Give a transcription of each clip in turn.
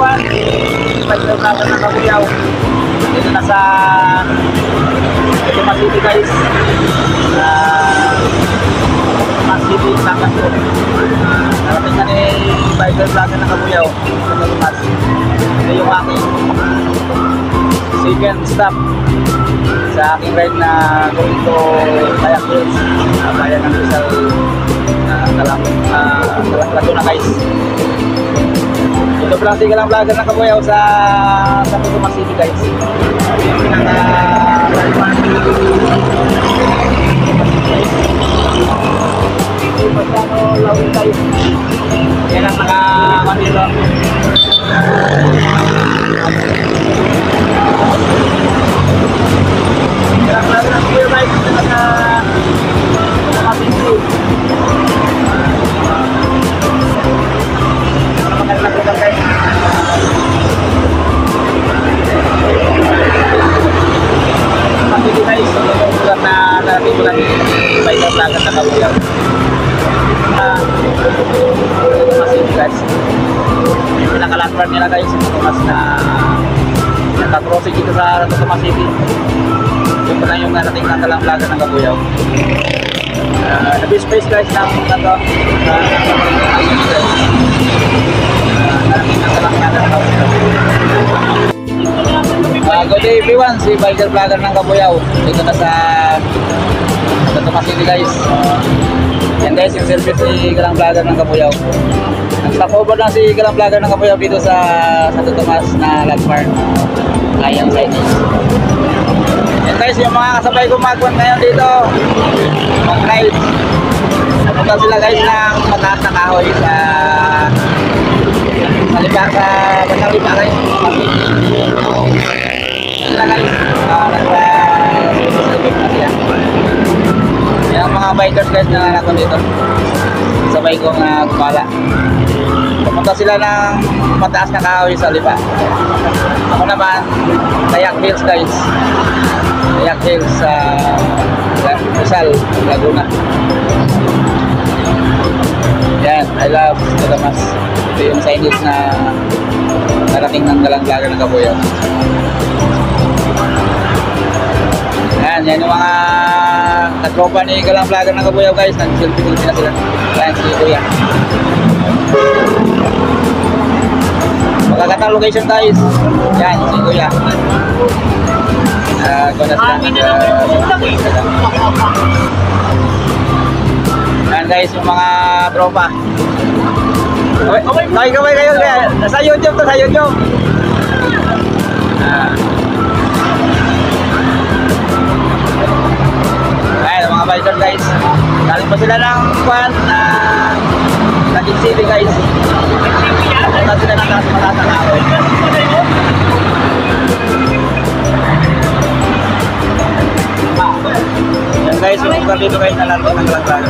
everyone. Pagkakas natin ng Kabuyaw. Dito na sa Totomas City guys. Totomas City, Sangasco. Narating na ni biker vlogger ng Kabuyaw sa Totomas. Ito yung aking second stop sa aking ride na going to Kayak Hills, bayan ng Rizal, Laguna guys. Ito pala sigalang vlogger ng Kabuyaw sa Totomas City guys. Masyado lawin tayo. Yan ang nakakanilo. Yan ang nakakanilo guys. Nakakanilo. Magandang lugar guys. Pagkili guys, yung lugar na narating ko lang yung biker vlogger ng Kabuyaw. Totomas guys. Yung pinaka-landmark nila guys, Totomas na naka-crossing dito sa Totomas City. Yung pala yung narating na talang vlogger ng Kabuyaw. The space guys ng ito good day everyone, si biker vlogger ng Kabuyaw dito na sa Totomas City guys. Yan guys yung service ni galang vlogger ng Kabuyaw. Nag-stop over lang si galang vlogger ng Kabuyaw dito sa Totomas na landmark. Ayan signage. Yan guys yung mga kasabay ko mag-one ngayon dito, mag-ride. Napunta sila guys ng mataas na kahoy sa lipa, sa Basang Lipa guys. Sila guys, yan mga bikers guys na natin dito. Sabay kong gumala. Pupunta sila ng mataas na kahoy sa lipa. Ako naman, Kayak Hills guys. Kayak Hills sa Rizal, Laguna. Yan, I love Totomas. Ito yung signage na narating ng galang vlogger ng Kabuyaw. Yan yung mga katropa ni galang vlogger ng Kabuyaw guys. Nag-selfie na sila. Yan si Kuya. Magagandang location guys. Yan si Kuya. Kung na sila yan guys yung mga tropa. Kaway kayo sa YouTube to, sa YouTube. Ayan mga bikers guys. Galing pa sila ng kwan Taguig City guys. Punta sila ng mataas na kahoy. Yan guys, yung lugar dito guys na natin ng langgan.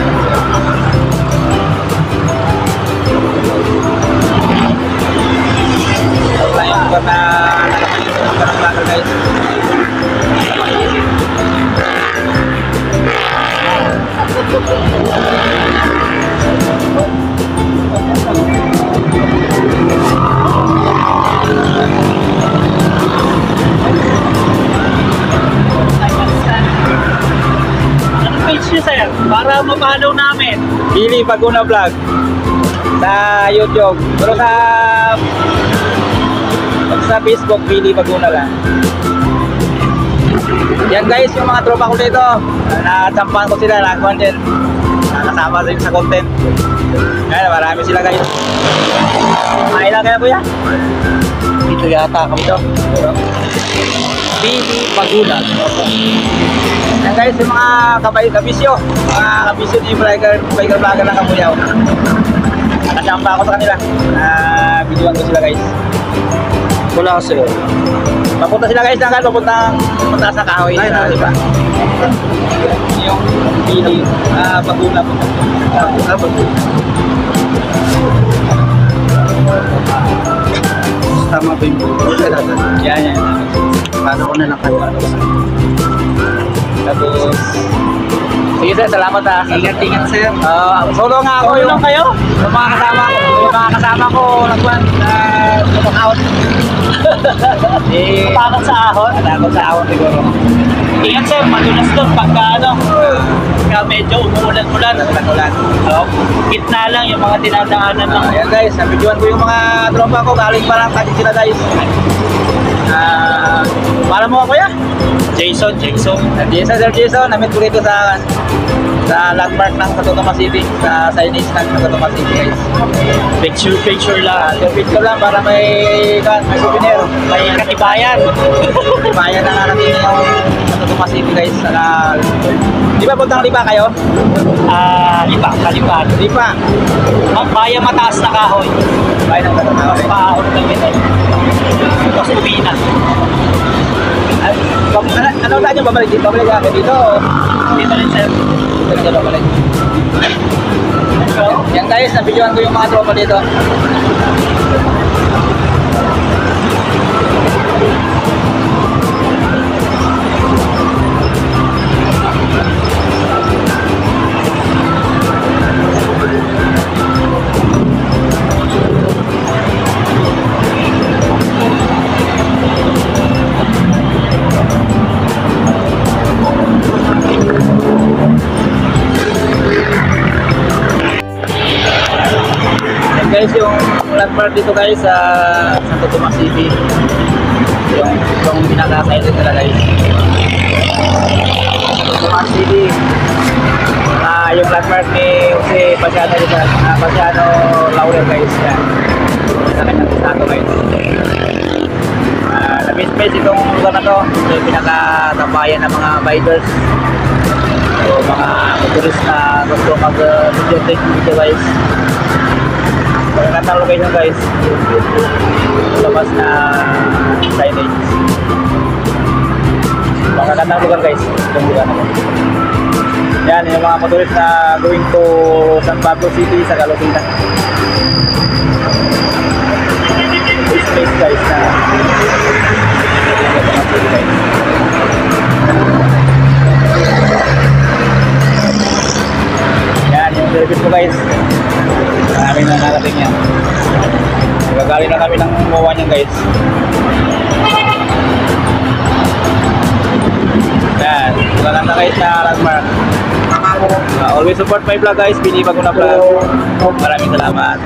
Wala yung lugar na nakapalit ng langgan guys. Para mapalaw namin Billy Baguna Vlog sa YouTube, pero sa Facebook Billy Baguna lang. Yan guys yung mga tropa ko dito, natsampan ko sila, nakakuhan din, nakasama rin sa content. Yan, marami sila guys. Kailan kaya kuya? Dito yata kami to, Billy Baguna. Yan guys, yung mga kabisyo ni biker vlogger ng Kabuyaw. Nakasamba ako sa kanila. Videoan ko sila guys. Wala kasi. Papunta sila guys ng papunta sa kahoy sa lipa. Yung Billy Baguna po. Tama ba yung yan. Paano ko na lang kayo. Tapos sige sir, salamat ha. Ingat sir. Solo nga ako yung mga kasama ko. Yung mga kasama ko nag-out. Eh, Takot sa ahon. takot sa ahon siguro. Ingat sir, madulas doon pagka pagka medyo umuulan-ulan. Ulan. Oh, gitna lang yung mga dinadaanan ng Ayan guys, nabidyoan ko yung mga tropa ko. Galing pa lang kasi sila guys. Para mo ako ya? Jason. Sir Jason, namit ko rito sa landmark ng Santo Tomas City, sa signage ng Santo Tomas City guys. Picture lang. So picture lang para may souvenir. May katibayan. Bayan na natin yung Santo Tomas City guys. Di ba puntang Lipa kayo? Kalipan. Lipa. Bayan mataas na kahoy. Bayan ng Santo Tomas. Paahon kami na. Tapos uwi na. Ano tayo nyo babalik dito? Babalik ako dito. Dito rin sir. Dito na babalik. Yan guys, nabidyoan ko yung mga tropa dito. Guys, yung landmark dito guys sa Santo Tomas City. Yung pinaka-silent nila guys. Santo Tomas City. Yung landmark ni Jose Pasiano dito. Pasiano Laurel guys. Yan. Sa kanyang estado guys. Na-misplace itong lugar na to. Yung pinaka-tambayan ng mga bikers. So, mga motorist na gusto mag-video take dito guys. Magandang location guys. Labas na signage. Magandang lugar guys. Itong lugar na guys. Yan yung mga motorist na going to San Pablo City sa Caloocan. This place guys na yan yung service ko guys. Maraming na narating yan. Gagaling na kami ng MOA niyan guys. Yan. Maganda guys na landmark. Always support my vlog guys. Binibag ko na vlog. Maraming salamat.